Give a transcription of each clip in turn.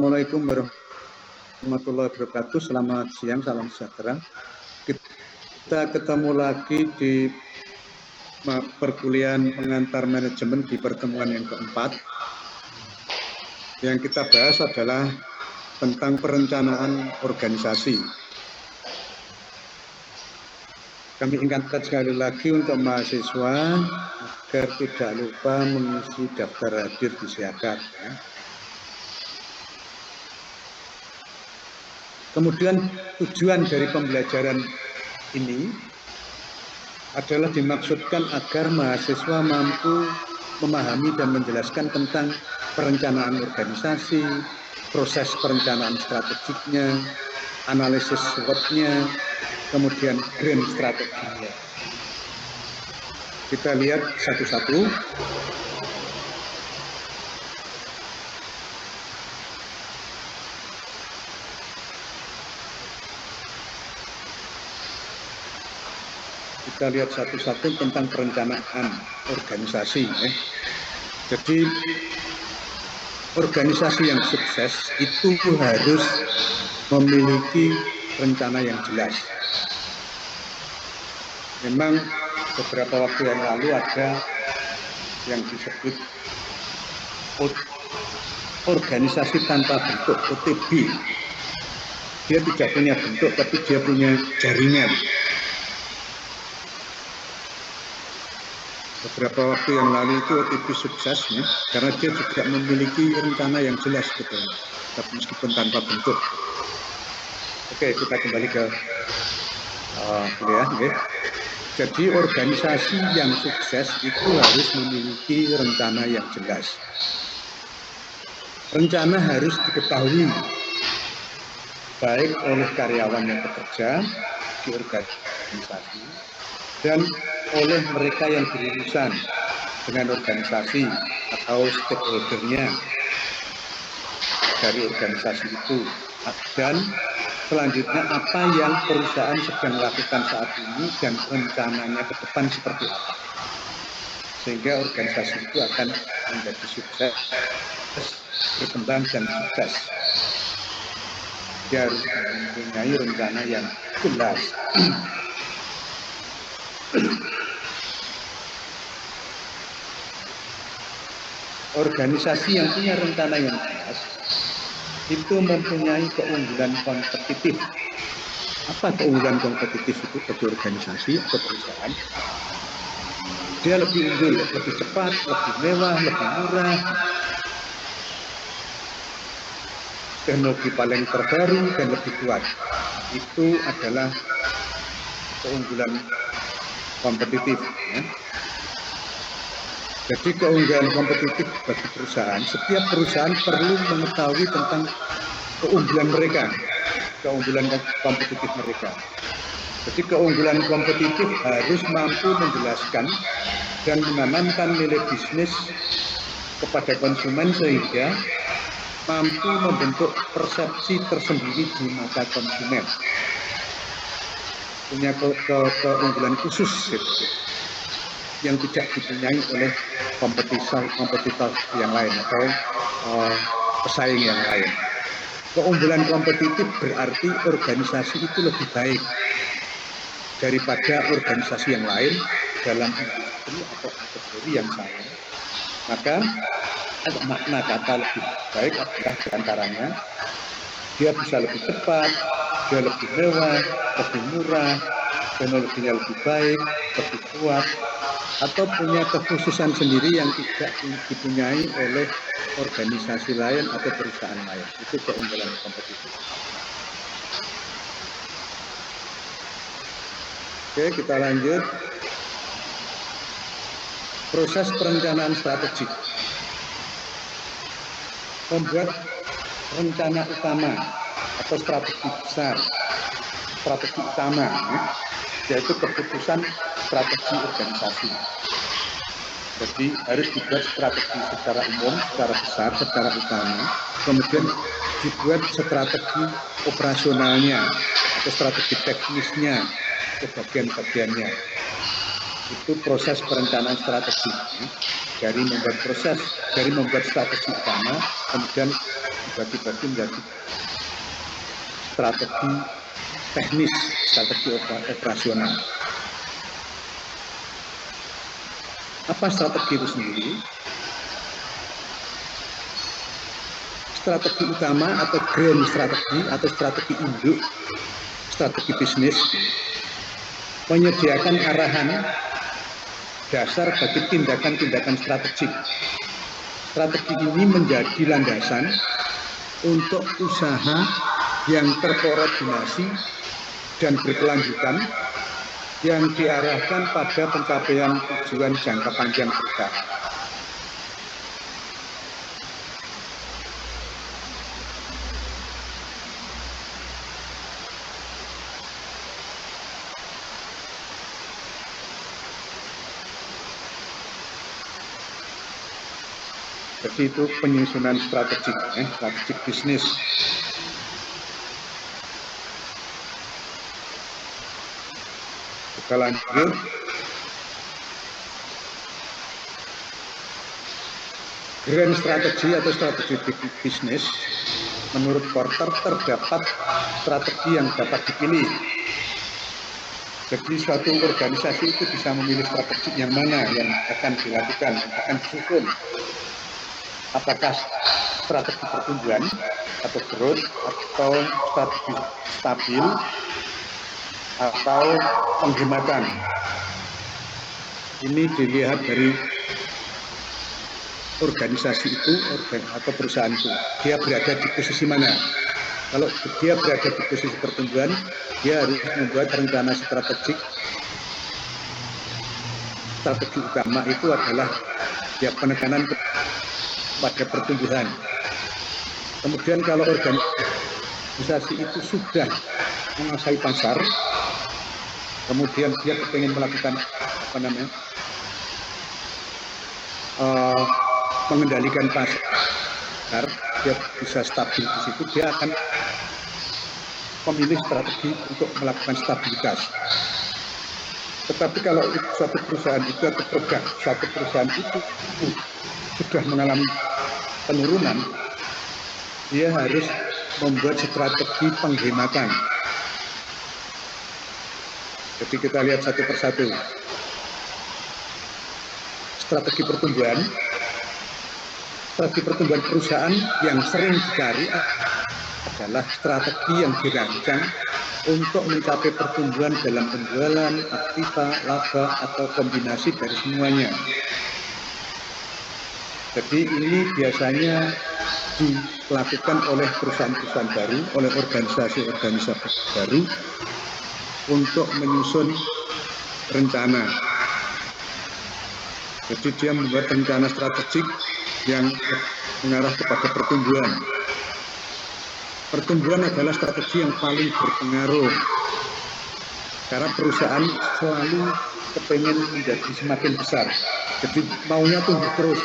Assalamualaikum warahmatullahi wabarakatuh. Selamat siang, salam sejahtera. Kita ketemu lagi di perkuliahan pengantar manajemen di pertemuan yang keempat. Yang kita bahas adalah tentang perencanaan organisasi. Kami ingatkan sekali lagi untuk mahasiswa agar tidak lupa mengisi daftar hadir di Siakat. Kemudian tujuan dari pembelajaran ini adalah dimaksudkan agar mahasiswa mampu memahami dan menjelaskan tentang perencanaan organisasi, proses perencanaan strategiknya, analisis SWOT-nya, kemudian grand strateginya. Kita lihat satu-satu. Kita lihat satu-satu tentang perencanaan organisasi. Jadi organisasi yang sukses itu harus memiliki rencana yang jelas. Memang beberapa waktu yang lalu ada yang disebut organisasi tanpa bentuk, OTB. Dia tidak punya bentuk, tapi dia punya jaringan. Beberapa waktu yang lalu itu OTB sukses ya, karena dia juga memiliki rencana yang jelas betul, tapi meskipun tanpa bentuk. Oke, kita kembali ke kuliah. Okay. Jadi organisasi yang sukses itu harus memiliki rencana yang jelas. Rencana harus diketahui baik oleh karyawan yang bekerja di organisasi dan oleh mereka yang berurusan dengan organisasi atau stakeholder-nya dari organisasi itu. Dan selanjutnya apa yang perusahaan sedang lakukan saat ini dan rencananya ke depan seperti apa. Sehingga organisasi itu akan menjadi sukses, berkembang dan sukses. Dia harus mempunyai rencana yang jelas. Organisasi yang punya rencana yang jelas itu mempunyai keunggulan kompetitif. Apa keunggulan kompetitif itu bagi organisasi atau perusahaan? Dia lebih unggul, lebih cepat, lebih mewah, lebih murah, teknologi paling terbaru dan lebih kuat. Itu adalah keunggulan kompetitif. Ya. Jadi keunggulan kompetitif bagi perusahaan, setiap perusahaan perlu mengetahui tentang keunggulan mereka, keunggulan kompetitif mereka. Jadi keunggulan kompetitif harus mampu menjelaskan dan menanamkan nilai bisnis kepada konsumen sehingga mampu membentuk persepsi tersendiri di mata konsumen. Punya keunggulan khusus yang tidak dipunyai oleh kompetitor yang lain atau pesaing yang lain. Keunggulan kompetitif berarti organisasi itu lebih baik daripada organisasi yang lain dalam industri atau kategori yang sama. Maka makna kata lebih baik adalah diantaranya dia bisa lebih cepat, dia lebih mewah, lebih murah, teknologinya lebih baik, lebih kuat, atau punya kekhususan sendiri yang tidak dipunyai oleh organisasi lain atau perusahaan lain. Itu keunggulan kompetitif. Oke, kita lanjut. Proses perencanaan strategik. Membuat rencana utama atau strategi besar, strategi utama, yaitu keputusan strategi organisasi. Jadi harus dibuat strategi secara umum, secara besar, secara utama, kemudian dibuat strategi operasionalnya atau strategi teknisnya ke bagian-bagiannya. Itu proses perencanaan strategi. Dari membuat strategi utama, kemudian dibagi-bagi menjadi strategi teknis, strategi operasional. Apa strategi itu sendiri? Strategi utama atau grand strategi atau strategi induk, strategi bisnis, menyediakan arahan dasar bagi tindakan-tindakan strategik. Strategi ini menjadi landasan untuk usaha yang terkoordinasi dan berkelanjutan yang diarahkan pada pencapaian tujuan jangka panjang perusahaan. Jadi itu penyusunan strategik, strategik bisnis. Kita lanjut. Grand strategi atau strategi bisnis, menurut Porter terdapat strategi yang dapat dipilih. Jadi suatu organisasi itu bisa memilih strategi yang mana yang akan dilakukan, akan disusun. Apakah strategi pertumbuhan atau growth, atau strategi stabil, atau penghematan. Ini dilihat dari organisasi itu atau perusahaan itu, dia berada di posisi mana. Kalau dia berada di posisi pertumbuhan, dia harus membuat rencana strategik. Strategi utama itu adalah ya penekanan pada pertumbuhan. Kemudian kalau organisasi itu sudah menguasai pasar, kemudian dia ingin melakukan mengendalikan pasar, dia bisa stabil di situ, dia akan memilih strategi untuk melakukan stabilitas. Tetapi kalau suatu perusahaan itu atau produk suatu perusahaan itu sudah mengalami penurunan, dia harus membuat strategi penghematan. Jadi kita lihat satu persatu. Strategi pertumbuhan perusahaan yang sering dicari adalah strategi yang dirancang untuk mencapai pertumbuhan dalam penjualan, aktiva, laba, atau kombinasi dari semuanya. Jadi ini biasanya dilakukan oleh perusahaan-perusahaan baru, oleh organisasi-organisasi baru untuk menyusun rencana. Jadi dia membuat rencana strategik yang mengarah kepada pertumbuhan. Pertumbuhan adalah strategi yang paling berpengaruh karena perusahaan selalu kepengen menjadi semakin besar. Jadi maunya tumbuh terus,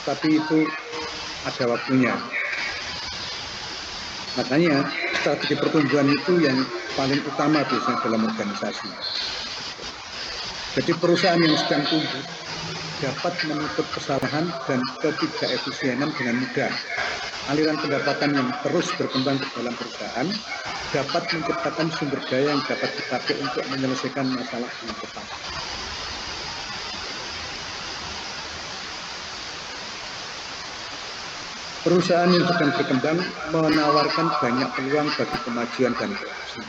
tapi itu ada waktunya. Makanya strategi pertumbuhan itu yang paling utama biasanya dalam organisasi. Jadi perusahaan yang sedang tumbuh dapat menutup kesalahan dan ketidakefisienan dengan mudah. Aliran pendapatan yang terus berkembang di dalam perusahaan dapat menciptakan sumber daya yang dapat dipakai untuk menyelesaikan masalah dengan cepat. Perusahaan yang sedang berkembang menawarkan banyak peluang bagi kemajuan dan kreasi.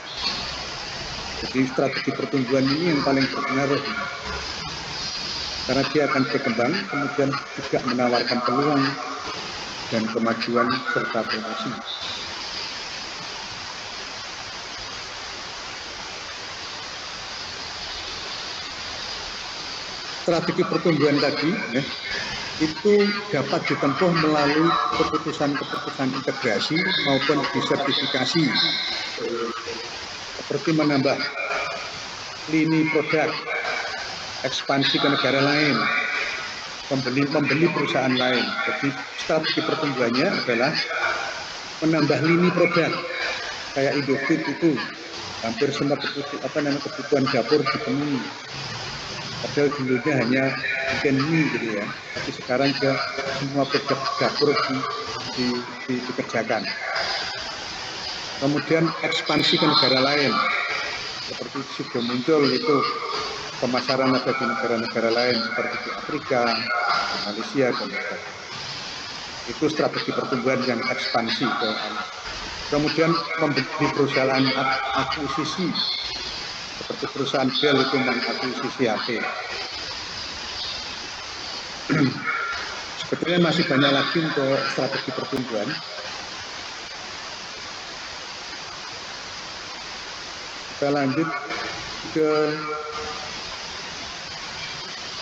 Jadi strategi pertumbuhan ini yang paling berpengaruh, karena dia akan berkembang, kemudian juga menawarkan peluang dan kemajuan serta kreasi. Strategi pertumbuhan tadi itu dapat ditempuh melalui keputusan-keputusan integrasi maupun disertifikasi, seperti menambah lini produk, ekspansi ke negara lain, membeli perusahaan lain. Jadi strategi pertumbuhannya adalah menambah lini produk, kayak Indofood itu hampir semua kebutuhan dapur dipenuhi. Padahal dulunya hanya mungkin mie gitu ya, tapi sekarang juga semua produk dapur dikerjakan. Kemudian ekspansi ke negara lain, seperti sudah muncul itu pemasaran ada di negara-negara lain seperti di Afrika, Malaysia, dan sebagainya. Itu strategi pertumbuhan yang ekspansi ke kemudian membeli perusahaan akuisisi seperti perusahaan Dell itu mengakuisisi HP. Sebetulnya masih banyak lagi untuk strategi pertumbuhan. Kita lanjut ke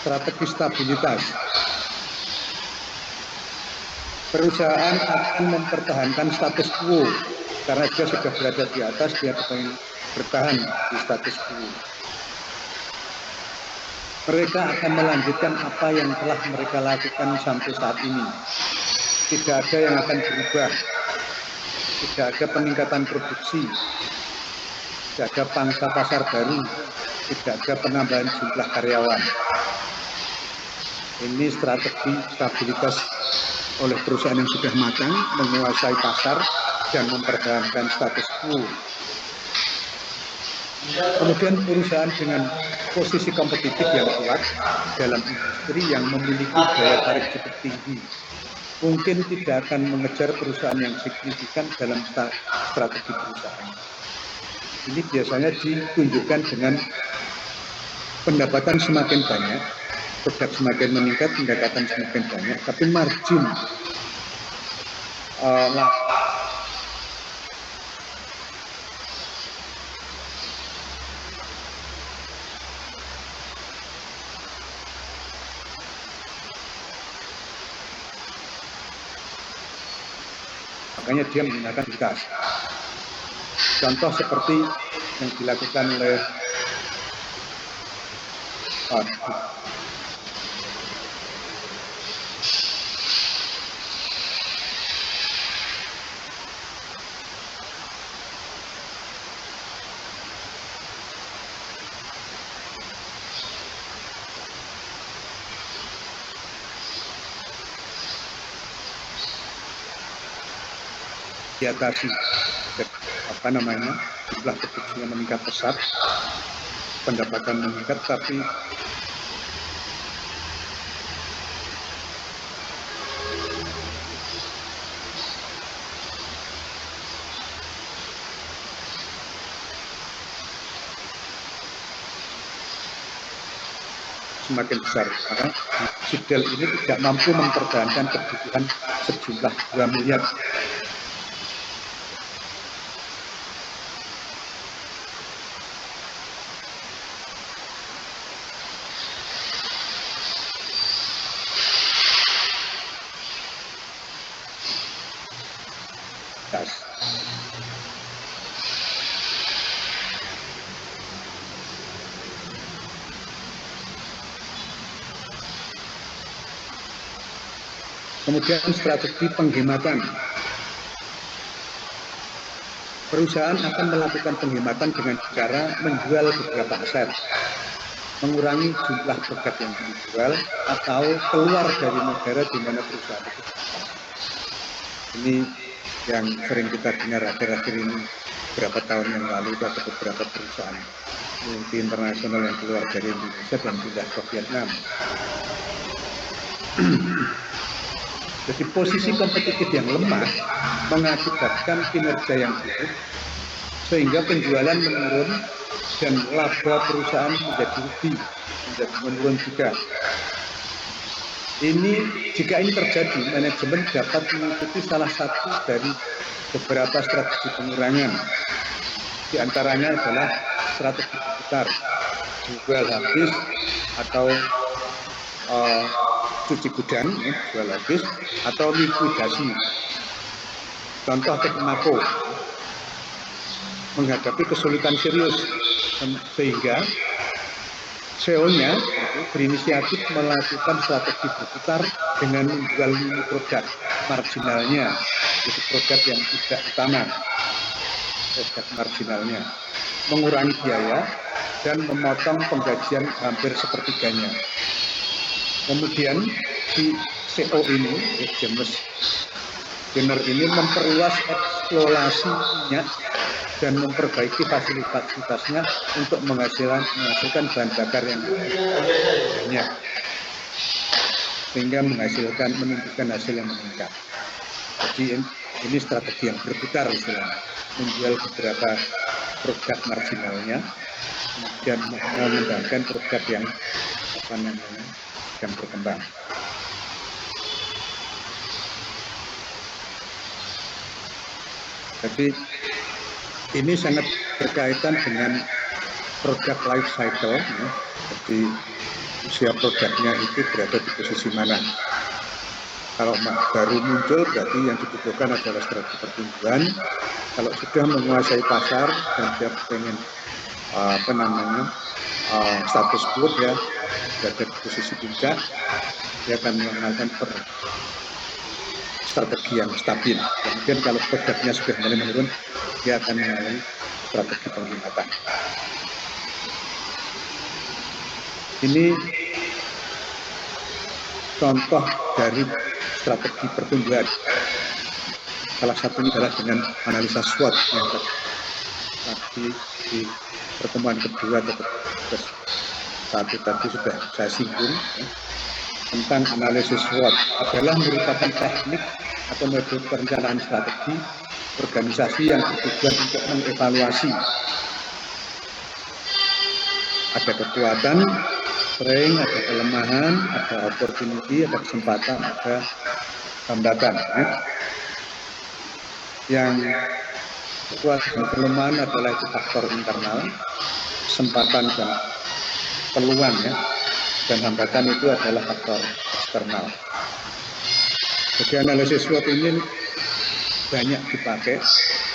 strategi stabilitas. Perusahaan akan mempertahankan status quo karena dia sudah berada di atas, dia akan bertahan di status quo. Mereka akan melanjutkan apa yang telah mereka lakukan sampai saat ini. Tidak ada yang akan berubah. Tidak ada peningkatan produksi. Tidak ada pangsa pasar baru. Tidak ada penambahan jumlah karyawan. Ini strategi stabilitas oleh perusahaan yang sudah matang, menguasai pasar, dan mempertahankan status quo. Kemudian perusahaan dengan posisi kompetitif yang kuat dalam industri yang memiliki daya tarik cukup tinggi, mungkin tidak akan mengejar perusahaan yang signifikan dalam strategi perusahaan. Ini biasanya ditunjukkan dengan pendapatan semakin banyak, produk semakin meningkat, pendapatan semakin banyak, tapi margin makanya dia menggunakan gas. Contoh seperti yang dilakukan oleh diatasi jumlah produksinya meningkat pesat, pendapatan meningkat, tapi semakin besar karena si Dell ini tidak mampu mempertahankan kebutuhan sejumlah 2 miliar. Kemudian strategi penghematan. Perusahaan akan melakukan penghematan dengan cara menjual beberapa aset, mengurangi jumlah produk yang dijual, atau keluar dari negara di mana perusahaan itu. Ini yang sering kita dengar akhir-akhir ini, beberapa tahun yang lalu ada beberapa perusahaan multi internasional yang keluar dari Indonesia dan pindah ke Vietnam. Jadi posisi kompetitif yang lemah mengakibatkan kinerja yang buruk, sehingga penjualan menurun dan laba perusahaan menjadi rugi, menjadi menurun juga. Jika ini terjadi, manajemen dapat mengikuti salah satu dari beberapa strategi pengurangan. Di antaranya adalah strategi putar, jual habis atau cuci gudang, jual habis, atau likuidasi. Contoh Teknako menghadapi kesulitan serius, sehingga CEO-nya berinisiatif melakukan strategi berputar dengan menjual mini produk marginalnya, itu produk yang tidak utama, produk marginalnya, mengurangi biaya dan memotong penggajian hampir sepertiganya. Kemudian si CO ini, James Jenner ini memperluas eksplorasi minyak dan memperbaiki fasilitasnya untuk menghasilkan bahan bakar yang banyak, sehingga menunjukkan hasil yang meningkat. Jadi ini strategi yang berputar, istilahnya, menjual beberapa produk marginalnya, kemudian mengembangkan produk yang yang berkembang. Jadi ini sangat berkaitan dengan produk life cycle, ya. Jadi usia produknya itu berada di posisi mana. Kalau baru muncul berarti yang dibutuhkan adalah strategi pertumbuhan. Kalau sudah menguasai pasar dan dia pengen status quo, ya berada di posisi puncak, dia akan menggunakan strategi yang stabil. Kemudian kalau produknya sudah mulai menurun, dia akan mengalami strategi peningkatan. Ini contoh dari strategi pertumbuhan. Salah satunya adalah dengan analisa SWOT yang tadi di pertemuan kedua atau satu tadi sudah saya singgung, ya, tentang analisis SWOT adalah merupakan teknik atau metode perencanaan strategi organisasi yang bertujuan untuk mengevaluasi ada kekuatan, strength, ada kelemahan, ada opportunity, ada kesempatan, ada hambatan. Ya. Yang kekuatan dan kelemahan adalah itu faktor internal, kesempatan dan peluang, ya, dan hambatan itu adalah faktor eksternal. Jadi analisis SWOT ini banyak dipakai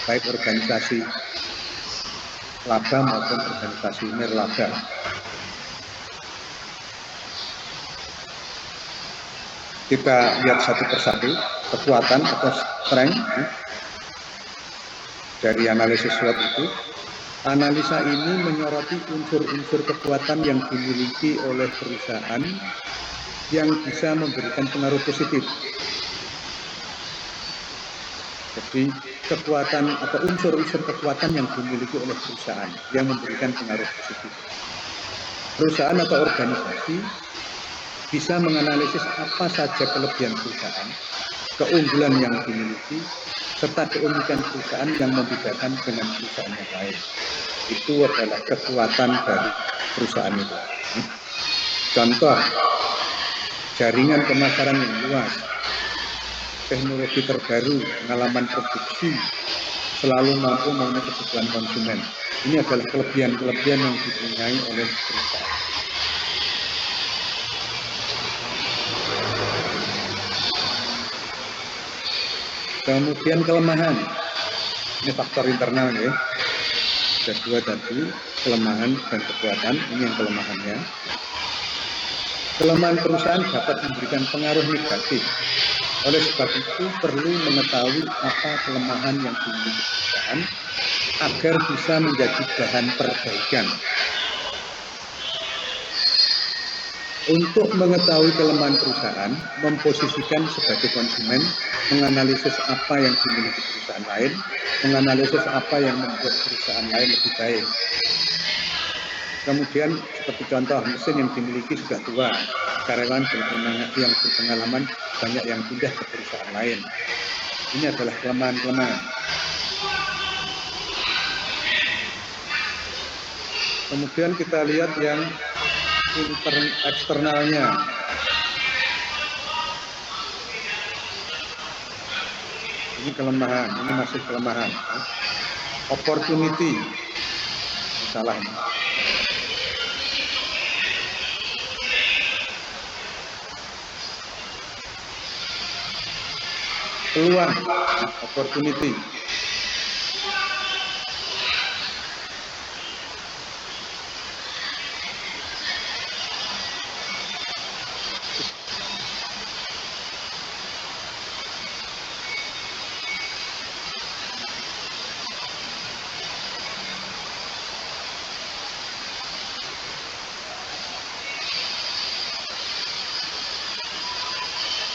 baik organisasi laba maupun organisasi nirlaba. Kita lihat satu persatu kekuatan atau strength, ya, dari analisis SWOT itu. Analisa ini menyoroti unsur-unsur kekuatan yang dimiliki oleh perusahaan yang bisa memberikan pengaruh positif. Jadi kekuatan atau unsur-unsur kekuatan yang dimiliki oleh perusahaan yang memberikan pengaruh positif. Perusahaan atau organisasi bisa menganalisis apa saja kelebihan perusahaan, keunggulan yang dimiliki, serta keunikan perusahaan yang membedakan dengan perusahaan yang lain. Itu adalah kekuatan dari perusahaan itu. Contoh, jaringan pemasaran yang luas, teknologi terbaru, pengalaman produksi, selalu mampu memenuhi kebutuhan konsumen. Ini adalah kelebihan-kelebihan yang dipunyai oleh perusahaan. Kemudian kelemahan, ini faktor internal, ya. Ada dua tadi, kelemahan dan kekuatan. Ini yang kelemahannya. Kelemahan perusahaan dapat memberikan pengaruh negatif. Oleh sebab itu perlu mengetahui apa kelemahan yang dimiliki perusahaan agar bisa menjadi bahan perbaikan. Untuk mengetahui kelemahan perusahaan, memposisikan sebagai konsumen, menganalisis apa yang dimiliki perusahaan lain, menganalisis apa yang membuat perusahaan lain lebih baik. Kemudian seperti contoh mesin yang dimiliki sudah tua, karyawan yang berpengalaman banyak yang pindah ke perusahaan lain. Ini adalah kelemahan-kelemahan. Kemudian kita lihat yang eksternalnya. Ini kelemahan, ini masih kelemahan. Opportunity, salah. Peluang, opportunity.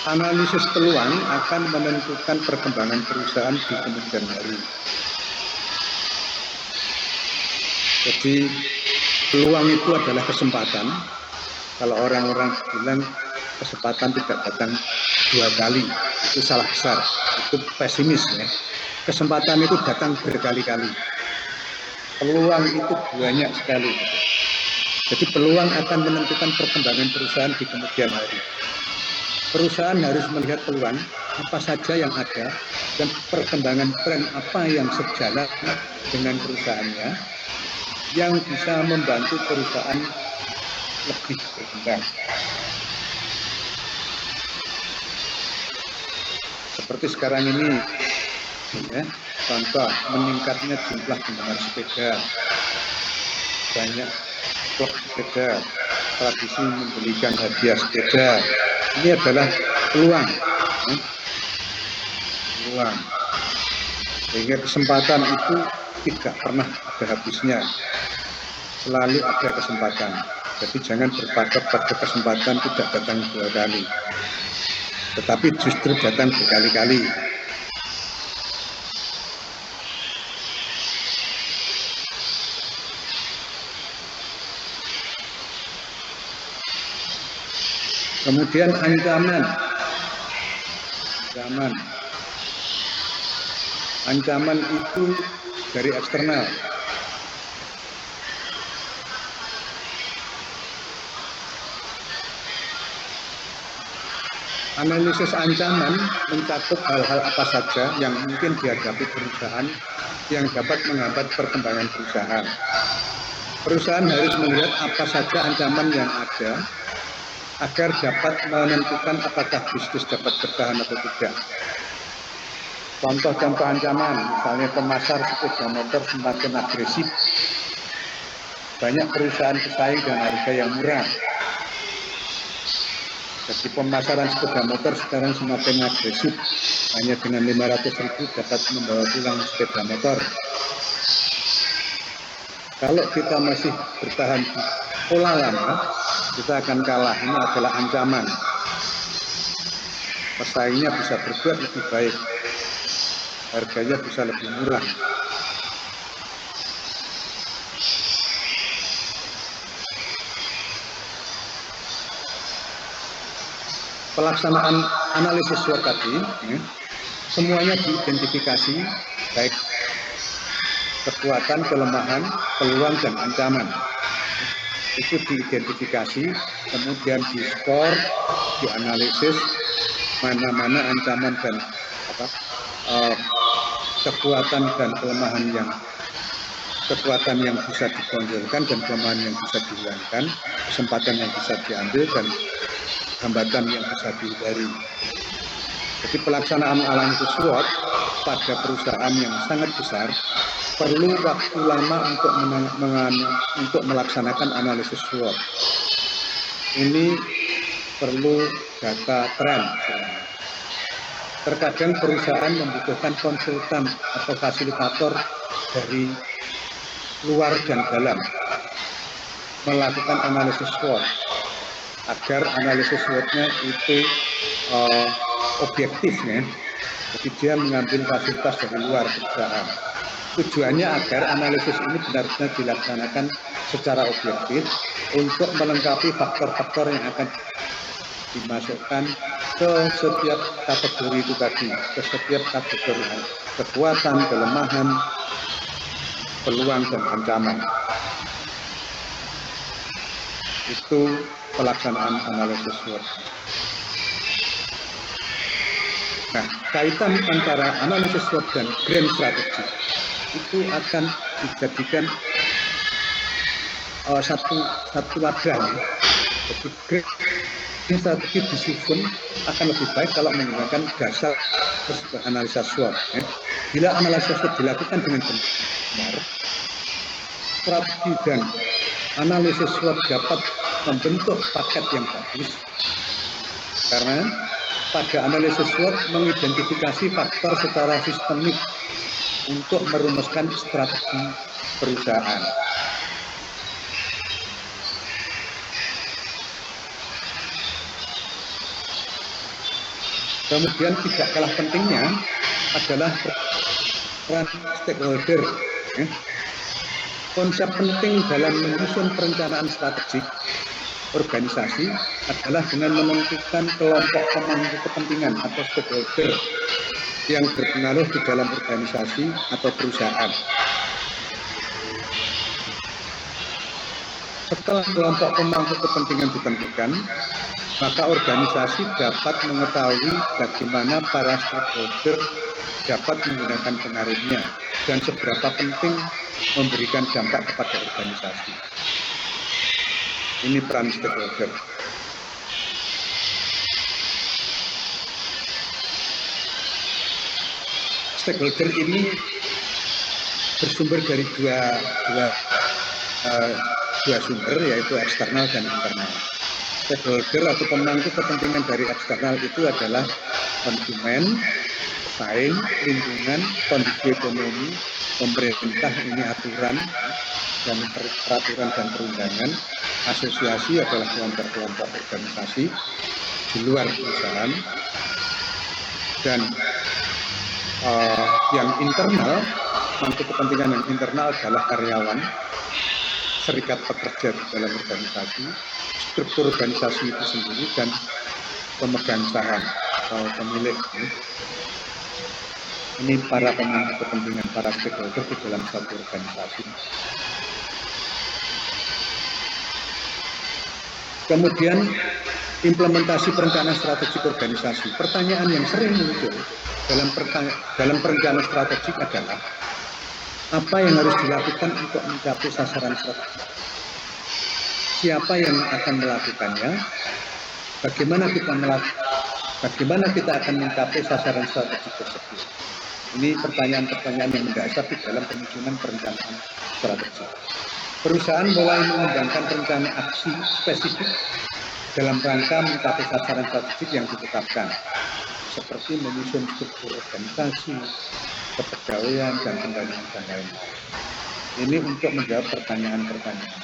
Analisis peluang akan menentukan perkembangan perusahaan di kemudian hari. Jadi peluang itu adalah kesempatan. Kalau orang-orang bilang kesempatan tidak datang 2 kali, itu salah besar, itu pesimis ya. Kesempatan itu datang berkali-kali. Peluang itu banyak sekali. Jadi peluang akan menentukan perkembangan perusahaan di kemudian hari. Perusahaan harus melihat peluang apa saja yang ada dan perkembangan tren apa yang sejalan dengan perusahaannya yang bisa membantu perusahaan lebih berkembang. Seperti sekarang ini, ya, contoh meningkatnya jumlah penggemar sepeda, banyak klub sepeda, tradisi membelikan hadiah sepeda. Ini adalah peluang, ya. Peluang. Sehingga kesempatan itu tidak pernah ada habisnya, selalu ada kesempatan. Jadi jangan berpatok pada kesempatan tidak datang 2 kali, tetapi justru datang berkali-kali. Kemudian ancaman. Ancaman itu dari eksternal. Analisis ancaman mencakup hal-hal apa saja yang mungkin dihadapi perusahaan yang dapat menghambat perkembangan perusahaan. Perusahaan harus melihat apa saja ancaman yang ada agar dapat menentukan apakah bisnis dapat bertahan atau tidak. Contoh-contoh ancaman, misalnya pemasar sepeda motor semakin agresif, banyak perusahaan pesaing dengan harga yang murah. Jadi pemasaran sepeda motor sekarang semakin agresif, hanya dengan 500.000 dapat membawa pulang sepeda motor. Kalau kita masih bertahan di pola lama, kita akan kalah. Ini adalah ancaman. Pesaingnya bisa berbuat lebih baik, harganya bisa lebih murah. Pelaksanaan analisis SWOT tadi, ya, semuanya diidentifikasi, baik kekuatan, kelemahan, peluang, dan ancaman. Itu diidentifikasi, kemudian diskor, dianalisis, mana-mana ancaman dan kekuatan dan kelemahan kekuatan yang bisa ditonjolkan dan kelemahan yang bisa dihilangkan, kesempatan yang bisa diambil dan hambatan yang bisa dihindari. Jadi pelaksanaan analisis SWOT pada perusahaan yang sangat besar perlu waktu lama untuk melaksanakan analisis SWOT. Ini perlu data tren. Terkadang perusahaan membutuhkan konsultan atau fasilitator dari luar dan dalam melakukan analisis SWOT agar analisis SWOT-nya itu objektif, ya. Jadi dia mengambil fasilitas dari luar perusahaan. Tujuannya agar analisis ini benar-benar dilaksanakan secara objektif untuk melengkapi faktor-faktor yang akan dimasukkan ke setiap kategori itu tadi, ke setiap kategori kekuatan, kelemahan, peluang, dan ancaman. Itu pelaksanaan analisis SWOT. Nah, kaitan antara analisis SWOT dan grand strategi itu akan dijadikan satu wadah. Jadi grand strategi disusun akan lebih baik kalau menggunakan dasar analisa SWOT. Ya. Bila analisa SWOT dilakukan dengan benar, strategi dan analisis SWOT dapat membentuk paket yang bagus, karena pada analisis SWOT mengidentifikasi faktor secara sistemik untuk merumuskan strategi perusahaan. Kemudian tidak kalah pentingnya adalah peran stakeholder. Konsep penting dalam menyusun perencanaan strategik organisasi adalah dengan menentukan kelompok pemangku kepentingan atau stakeholder yang berpengaruh di dalam organisasi atau perusahaan. Setelah kelompok pemangku kepentingan ditentukan, maka organisasi dapat mengetahui bagaimana para stakeholder dapat menggunakan pengaruhnya dan seberapa penting memberikan dampak kepada organisasi. Ini peran stakeholder. Stakeholder ini bersumber dari dua sumber, yaitu eksternal dan internal. Stakeholder atau pemangku kepentingan dari eksternal itu adalah konsumen, pesaing, lingkungan, kondisi ekonomi, pemerintah, ini aturan dan peraturan dan perundangan, asosiasi adalah kelompok-kelompok organisasi di luar perusahaan, dan yang internal, pemangku kepentingan yang internal adalah karyawan, serikat pekerja di dalam organisasi, struktur organisasi itu sendiri, dan pemegang saham atau pemilik. Ini para pemangku kepentingan, para stakeholder di dalam satu organisasi. Kemudian implementasi perencanaan strategik organisasi. Pertanyaan yang sering muncul dalam perencanaan strategik adalah apa yang harus dilakukan untuk mencapai sasaran strategik? Siapa yang akan melakukannya? Bagaimana kita akan mencapai sasaran strategik tersebut? Ini pertanyaan-pertanyaan yang mendasar di dalam penyusunan perencanaan strategik. Perusahaan mulai mengembangkan rencana aksi spesifik dalam rangka mencapai sasaran strategik yang ditetapkan, seperti menyusun struktur organisasi, kepegawaian, dan pendanaan dan lain-lain. Ini untuk menjawab pertanyaan-pertanyaan.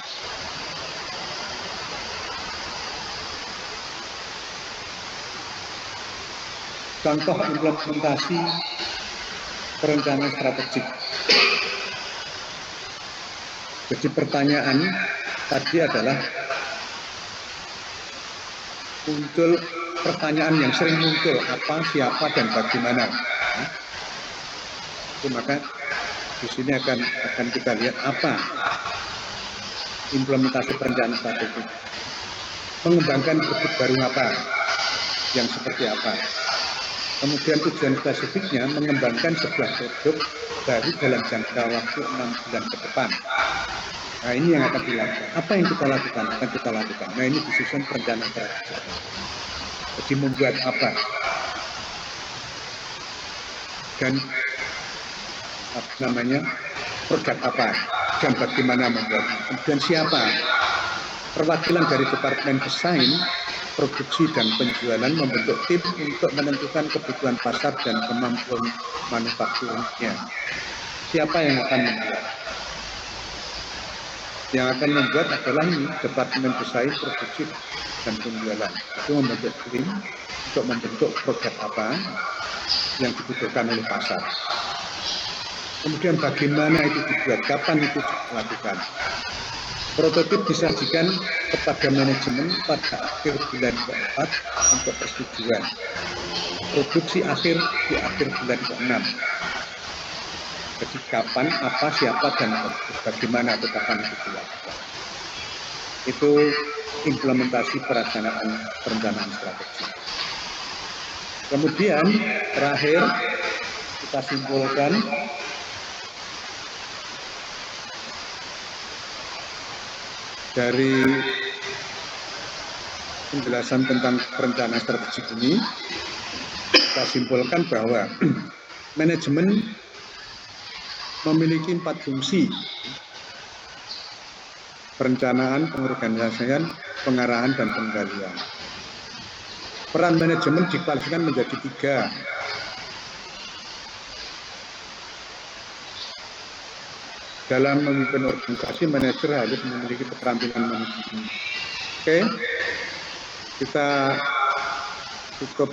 Contoh implementasi perencanaan strategik. Jadi pertanyaan tadi adalah muncul pertanyaan yang sering muncul, apa, siapa, dan bagaimana. Maka di sini akan kita lihat apa implementasi perencanaan strategik. Mengembangkan produk baru apa, yang seperti apa. Kemudian tujuan spesifiknya mengembangkan sebuah produk baru dalam jangka waktu 6 bulan ke depan. Nah, ini yang akan dilakukan. Apa yang kita lakukan? Akan kita lakukan. Nah, ini disusun perencanaan strategik. Jadi membuat apa? Dan produk apa? Dan bagaimana membuatnya? Kemudian siapa? Perwakilan dari Departemen Desain, Produksi, dan Penjualan membentuk tim untuk menentukan kebutuhan pasar dan kemampuan manufakturnya. Siapa yang akan membuat? Yang akan membuat adalah ini, Departemen Desain, Produksi, dan Penjualan. Itu membentuk tim untuk membentuk produk apa yang dibutuhkan oleh pasar. Kemudian bagaimana itu dibuat, kapan itu dilakukan. Prototip disajikan kepada manajemen pada akhir bulan ke-4 untuk persetujuan. Produksi akhir di akhir bulan ke-6. Jadi kapan, apa, siapa, dan bagaimana itu kapan itu dilakukan. Itu implementasi perencanaan strategi. Kemudian terakhir kita simpulkan dari penjelasan tentang perencanaan strategik ini, kita simpulkan bahwa manajemen memiliki 4 fungsi: perencanaan, pengorganisasian, pengarahan, dan pengendalian. Peran manajemen dikualifikasikan menjadi 3. Dalam memimpin organisasi, manajer harus memiliki keterampilan manajemen. Oke, kita cukup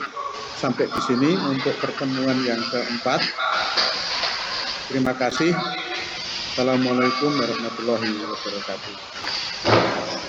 sampai di sini untuk pertemuan yang keempat. Terima kasih. Assalamualaikum warahmatullahi wabarakatuh.